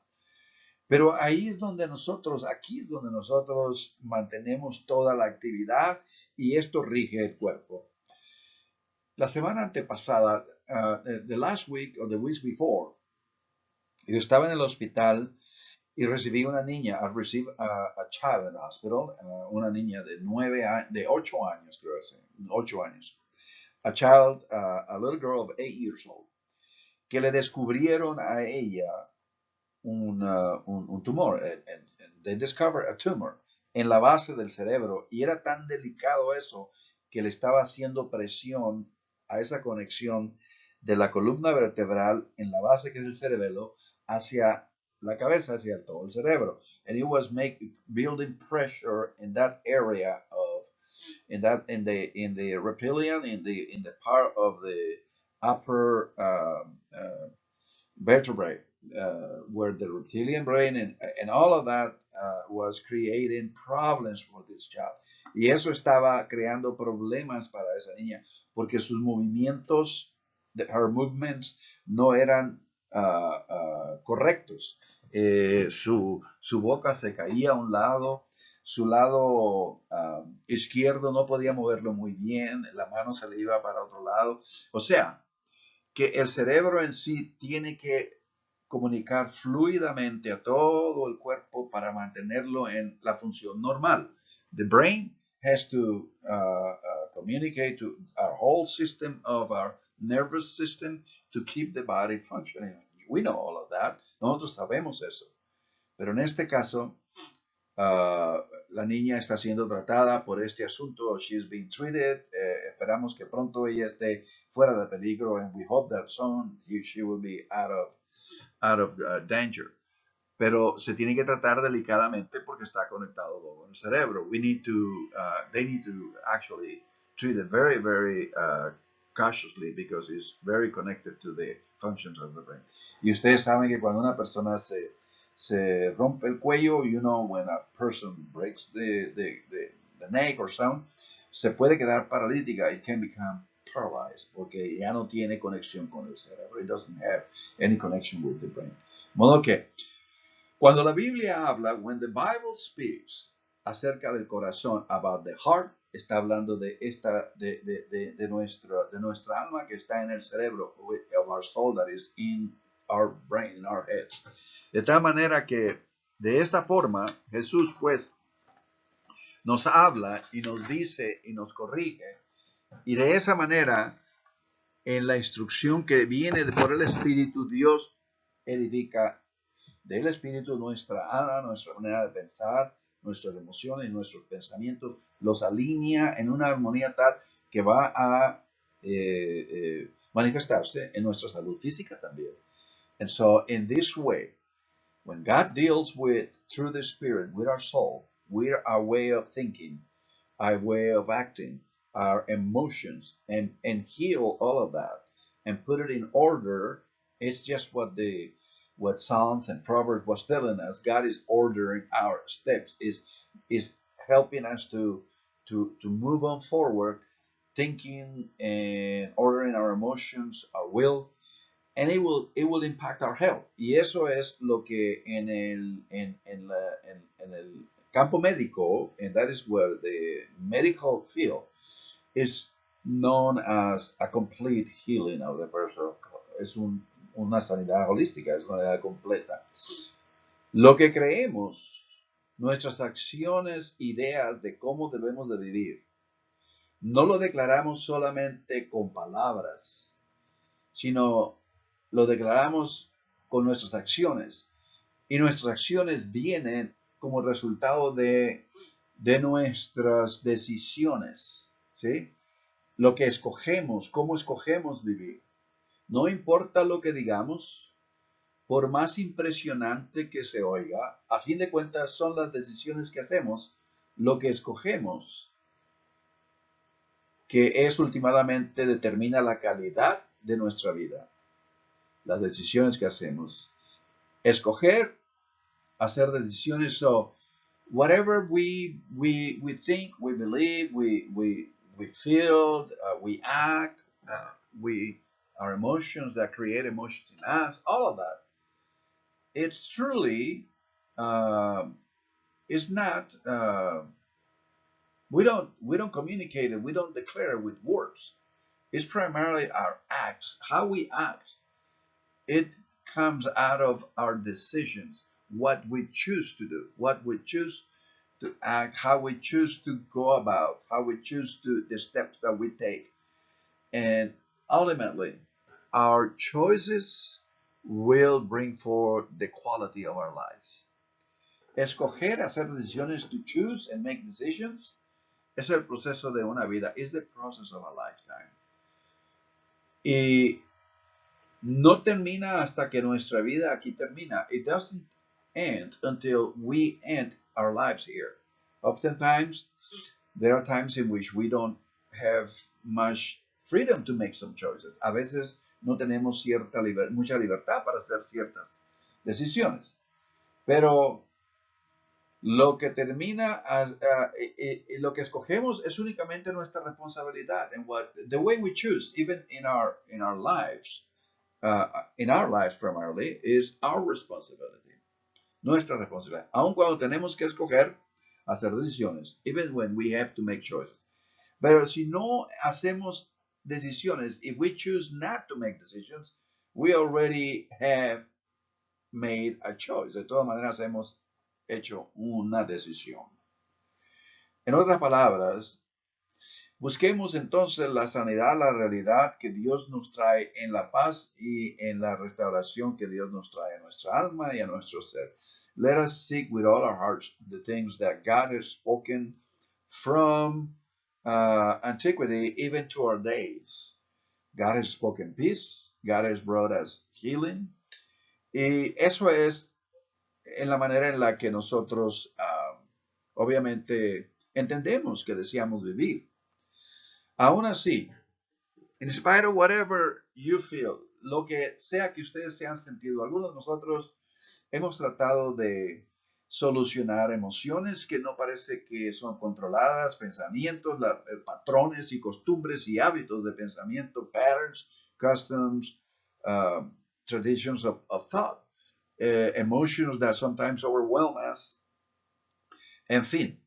Pero ahí es donde nosotros, aquí es donde nosotros mantenemos toda la actividad y esto rige el cuerpo. La semana antepasada, the last week or the weeks before, yo estaba en el hospital y recibí una niña. I received a child in the hospital, una niña de 8 años, creo que 8 años. A child, a little girl of 8 years old, que le descubrieron a ella un tumor. And they discovered a tumor en la base del cerebro y era tan delicado eso que le estaba haciendo presión a esa conexión de la columna vertebral en la base que es el cerebelo hacia la cabeza, hacia todo el cerebro. And it was building pressure in that area of in the reptilian in the part of the upper vertebrae where the reptilian brain and all of that was creating problems for this child. Y eso estaba creando problemas para esa niña porque sus movimientos, her movements, no eran correctos. Su boca se caía a un lado, su lado izquierdo no podía moverlo muy bien, la mano se le iba para otro lado. O sea, que el cerebro en sí tiene que comunicar fluidamente a todo el cuerpo para mantenerlo en la función normal. The brain has to communicate to our whole system of our nervous system to keep the body functioning. We know all of that. Nosotros sabemos eso. Pero en este caso, la niña está siendo tratada por este asunto. She's being treated. Esperamos que pronto ella esté fuera de peligro, and we hope that soon she will be out of danger. Pero se tiene que tratar delicadamente porque está conectado con el cerebro. They need to actually treat it very, very cautiously because it's very connected to the functions of the brain. Y ustedes saben que cuando una persona se rompe el cuello, you know, when a person breaks the neck or something, se puede quedar paralítica. It can become paralyzed porque ya no tiene conexión con el cerebro. It doesn't have any connection with the brain. Modo que cuando la Biblia habla, when the Bible speaks acerca del corazón, about the heart, está hablando de nuestra alma que está en el cerebro, of our soul that is in our brain, in our heads. De tal manera que de esta forma Jesús pues nos habla y nos dice y nos corrige, y de esa manera en la instrucción que viene por el Espíritu, Dios edifica del Espíritu nuestra alma, nuestra manera de pensar, nuestras emociones, nuestros pensamientos, los alinea en una armonía tal que va a manifestarse en nuestra salud física también. And so in this way, when God deals through the Spirit, with our soul, with our way of thinking, our way of acting, our emotions, and heal all of that and put it in order, it's just what Psalms and Proverbs was telling us. God is ordering our steps, is helping us to move on forward, thinking and ordering our emotions, our will, and it will impact our health. Y eso es lo que en el campo médico, and that is where the medical field is known as a complete healing of the person. Es una sanidad holística, es una sanidad completa. Lo que creemos, nuestras acciones, ideas de cómo debemos de vivir, no lo declaramos solamente con palabras, sino lo declaramos con nuestras acciones. Y nuestras acciones vienen como resultado de nuestras decisiones, ¿sí? Lo que escogemos, cómo escogemos vivir. No importa lo que digamos, por más impresionante que se oiga, a fin de cuentas son las decisiones que hacemos, lo que escogemos, que es últimamente determina la calidad de nuestra vida. Las decisiones que hacemos. Escoger, hacer decisiones. So, whatever we think, we believe, we feel, we act, our emotions that create emotions in us, all of that. It's truly, it's not. We don't communicate it. We don't declare it with words. It's primarily our acts, how we act. It comes out of our decisions, what we choose to do, what we choose to act, how we choose to go about, how we choose to the steps that we take. And ultimately, our choices will bring forth the quality of our lives. Escoger, hacer decisiones, to choose and make decisions, es el proceso de una vida. It's the process of a lifetime. Y no termina hasta que nuestra vida aquí termina. It doesn't end until we end our lives here. Oftentimes, there are times in which we don't have much freedom to make some choices. A veces no tenemos mucha libertad para hacer ciertas decisiones. Pero lo que termina, lo que escogemos es únicamente nuestra responsabilidad. And the way we choose, even in our lives, primarily, is our responsibility. Nuestra responsabilidad. Aun cuando tenemos que escoger, hacer decisiones, even when we have to make choices. Pero si no hacemos decisiones, if we choose not to make decisions, we already have made a choice. De todas maneras, hemos hecho una decisión. En otras palabras, busquemos entonces la sanidad, la realidad que Dios nos trae en la paz y en la restauración que Dios nos trae a nuestra alma y a nuestro ser. Let us seek with all our hearts the things that God has spoken from antiquity even to our days. God has spoken peace. God has brought us healing. Y eso es en la manera en la que nosotros obviamente entendemos que deseamos vivir. Aún así, in spite of whatever you feel, lo que sea que ustedes se han sentido, algunos de nosotros hemos tratado de solucionar emociones que no parece que son controladas, pensamientos, patrones y costumbres y hábitos de pensamiento, patterns, customs, traditions of thought, emotions that sometimes overwhelm us, en fin.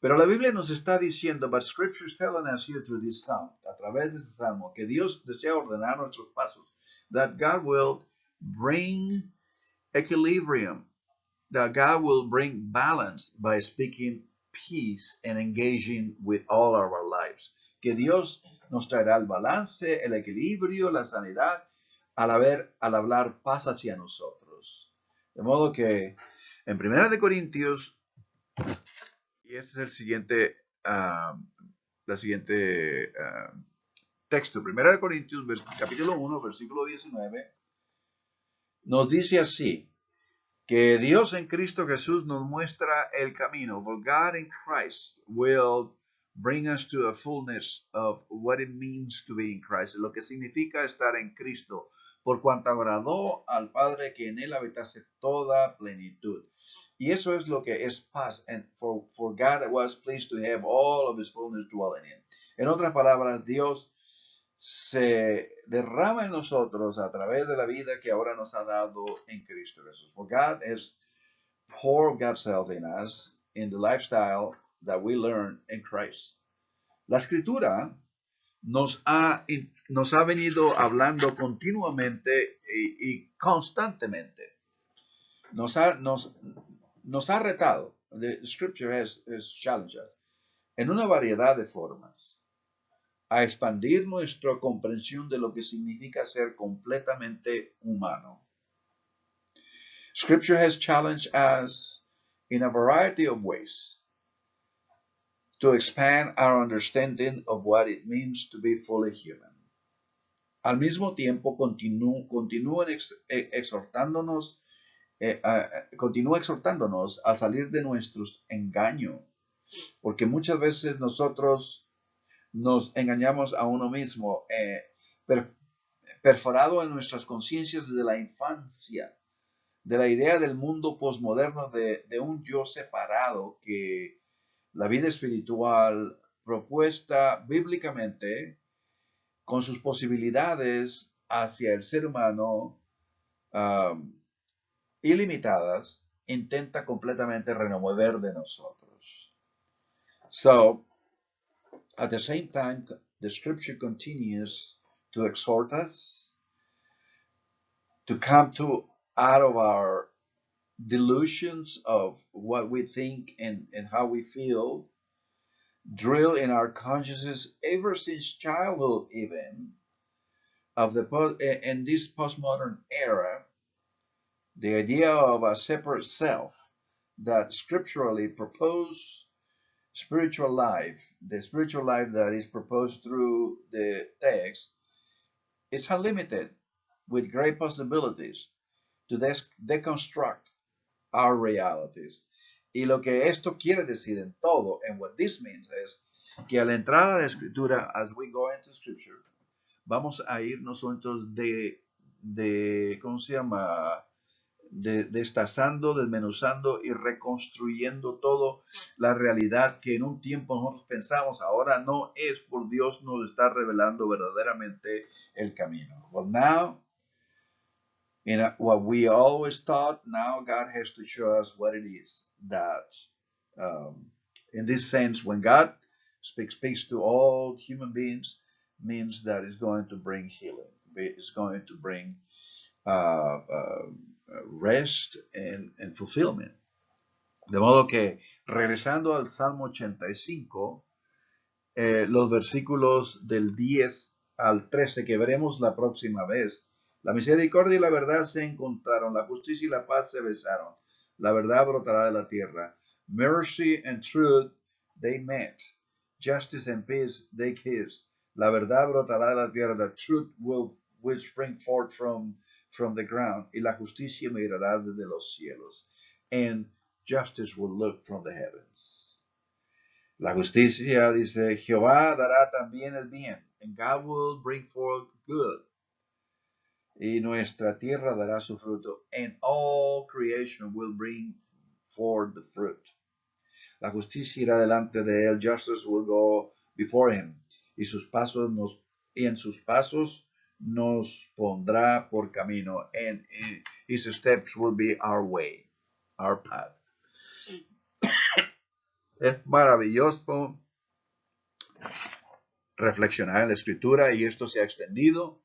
Pero la Biblia nos está diciendo, but Scripture is telling us here through this psalm, a través de ese salmo, que Dios desea ordenar nuestros pasos, that God will bring equilibrium, that God will bring balance by speaking peace and engaging with all of our lives. Que Dios nos traerá el balance, el equilibrio, la sanidad, al hablar paz hacia nosotros. De modo que en 1 Corintios, y este es el siguiente, texto, 1 Corintios, capítulo 1, versículo 19, nos dice así, que Dios en Cristo Jesús nos muestra el camino. For God in Christ will bring us to a fullness of what it means to be in Christ, lo que significa estar en Cristo, por cuanto agradó al Padre que en él habitase toda plenitud. Y eso es lo que es paz. And for God was pleased to have all of his fullness dwelling in. En otras palabras, Dios se derrama en nosotros a través de la vida que ahora nos ha dado en Cristo Jesús. For God has poured God's self in us in the lifestyle that we learn in Christ. La Escritura nos ha venido hablando continuamente y constantemente. Nos ha retado. The Scripture has challenged us en una variedad de formas. a expandir nuestra comprensión de lo que significa ser completamente humano. Scripture has challenged us in a variety of ways to expand our understanding of what it means to be fully human. Al mismo tiempo, continúa exhortándonos a salir de nuestros engaños, porque muchas veces nosotros nos engañamos a uno mismo, perforado en nuestras conciencias desde la infancia, de la idea del mundo posmoderno de un yo separado, que la vida espiritual propuesta bíblicamente con sus posibilidades hacia el ser humano ilimitadas, intenta completamente remover de nosotros. So, at the same time, the scripture continues to exhort us to come out of our delusions of what we think and how we feel, drilled in our consciousness ever since childhood, even in this postmodern era, the idea of a separate self that scripturally proposed spiritual life, the spiritual life that is proposed through the text, is unlimited with great possibilities to deconstruct our realities. Y lo que esto quiere decir en todo, and what this means is que al entrar a la escritura, as we go into scripture, vamos a ir nosotros ¿cómo se llama? Destazando, desmenuzando y reconstruyendo todo la realidad que en un tiempo nosotros pensamos, ahora no es, por Dios nos está revelando verdaderamente el camino. Well, now, what we always thought, now God has to show us what it is that, in this sense, when God speaks to all human beings, means that it's going to bring healing. It's going to bring rest and fulfillment. De modo que, regresando al Salmo 85, los versículos del 10 al 13 que veremos la próxima vez, la misericordia y la verdad se encontraron, la justicia y la paz se besaron, la verdad brotará de la tierra. Mercy and truth they met, justice and peace they kissed. La verdad brotará de la tierra, the truth will spring forth from the ground, y la justicia mirará desde los cielos, and justice will look from the heavens. La justicia, dice, Jehová dará también el bien, and God will bring forth good, y nuestra tierra dará su fruto, and all creation will bring forth the fruit. La justicia irá delante de él, justice will go before him, y en sus pasos nos pondrá por camino, and his steps will be our way, our path. Es maravilloso reflexionar en la escritura, y esto se ha extendido,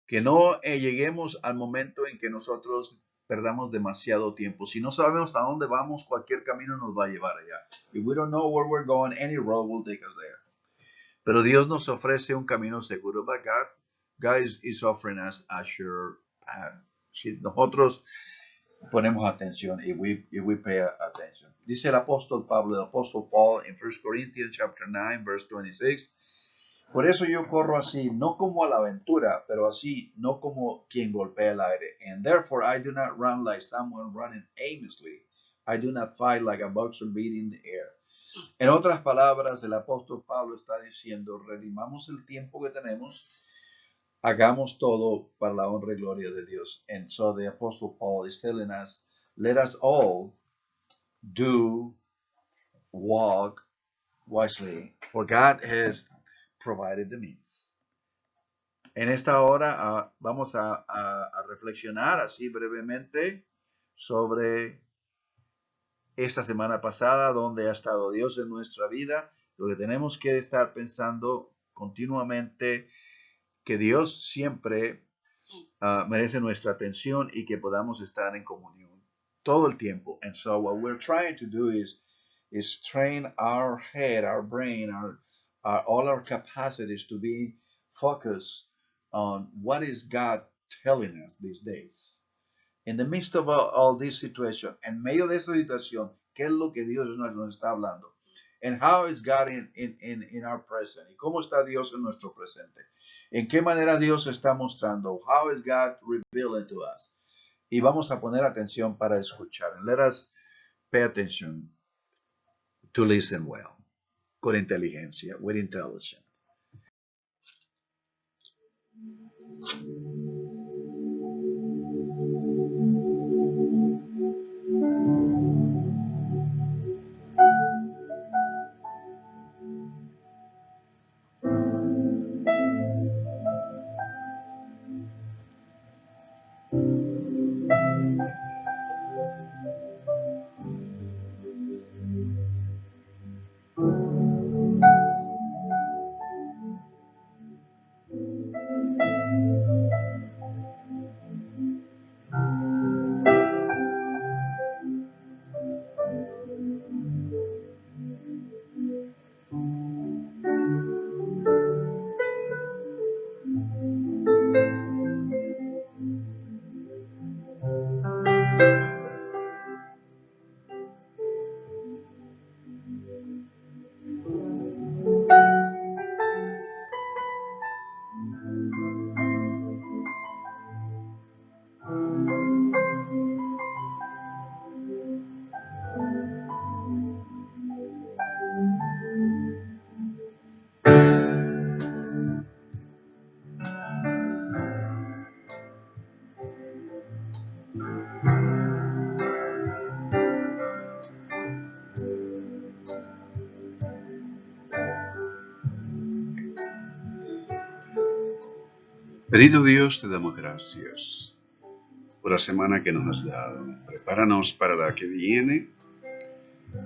que no lleguemos al momento en que nosotros perdamos demasiado tiempo. Si no sabemos a dónde vamos, cualquier camino nos va a llevar allá. If we don't know where we're going, any road will take us there. Pero Dios nos ofrece un camino seguro. But God is offering us a sure path. Si nosotros ponemos atención, if we pay attention. Dice el apóstol Pablo, el apóstol Paul en 1 Corinthians chapter 9, verse 26. Por eso yo corro así, no como a la aventura, pero así, no como quien golpea el aire. And therefore I do not run like someone running aimlessly. I do not fight like a boxer beating the air. En otras palabras, el apóstol Pablo está diciendo, redimamos el tiempo que tenemos, hagamos todo para la honra y gloria de Dios. And so the apostle Paul is telling us, let us all walk wisely, for God has provided the means. En esta hora vamos a reflexionar así brevemente sobre esta semana pasada, donde ha estado Dios en nuestra vida. Lo que tenemos que estar pensando continuamente, que Dios siempre merece nuestra atención y que podamos estar en comunión todo el tiempo. And so what we're trying to do is train our head, our brain, all our capacities to be focused on what is God telling us these days. In the midst of all this situation, en medio de esa situación, ¿qué es lo que Dios nos está hablando? And how is God in our present? ¿Y cómo está Dios en nuestro presente? ¿En qué manera Dios está mostrando? How is God revealing to us? Y vamos a poner atención para escuchar. And let us pay attention to listen well. Con inteligencia, with intelligence. Bendito Dios, te damos gracias por la semana que nos has dado. Prepáranos para la que viene.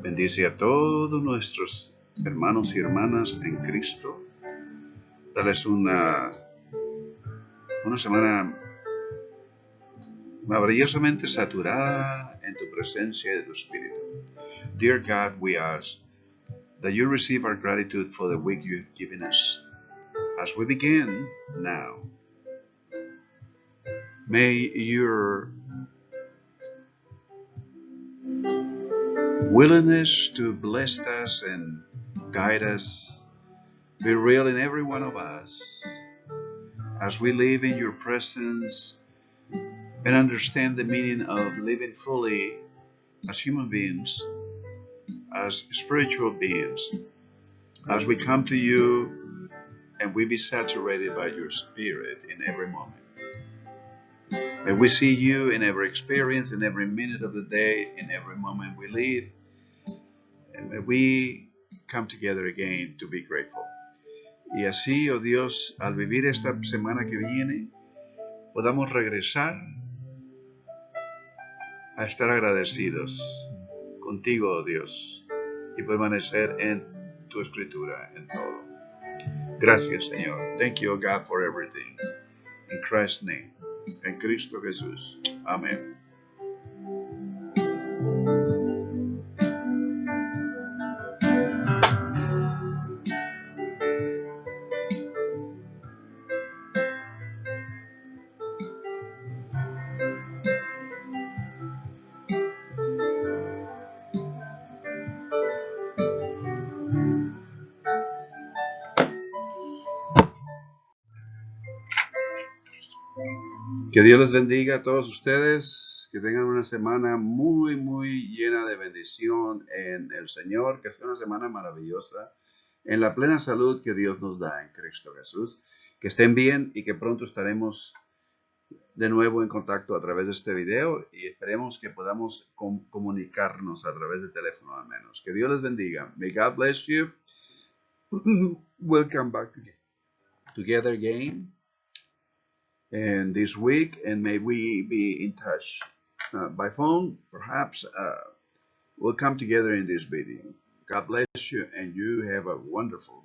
Bendice a todos nuestros hermanos y hermanas en Cristo. Dales una semana maravillosamente saturada en tu presencia y de tu Espíritu. Dear God, we ask that you receive our gratitude for the week you have given us. As we begin now, may your willingness to bless us and guide us be real in every one of us as we live in your presence and understand the meaning of living fully as human beings, as spiritual beings, as we come to you and we be saturated by your Spirit in every moment. May we see you in every experience, in every minute of the day, in every moment we live, and may we come together again to be grateful. Y así, oh Dios, al vivir esta semana que viene, podamos regresar a estar agradecidos contigo, oh Dios, y permanecer en tu escritura, en todo. Gracias, Señor. Thank you, oh God, for everything. In Christ's name. En Cristo Jesús. Amén. Que Dios les bendiga a todos ustedes, que tengan una semana muy, muy llena de bendición en el Señor, que sea una semana maravillosa, en la plena salud que Dios nos da en Cristo Jesús. Que estén bien y que pronto estaremos de nuevo en contacto a través de este video y esperemos que podamos comunicarnos a través del teléfono al menos. Que Dios les bendiga. May God bless you. We'll come back together again. And this week, and may we be in touch by phone. Perhaps we'll come together in this video. God bless you, and you have a wonderful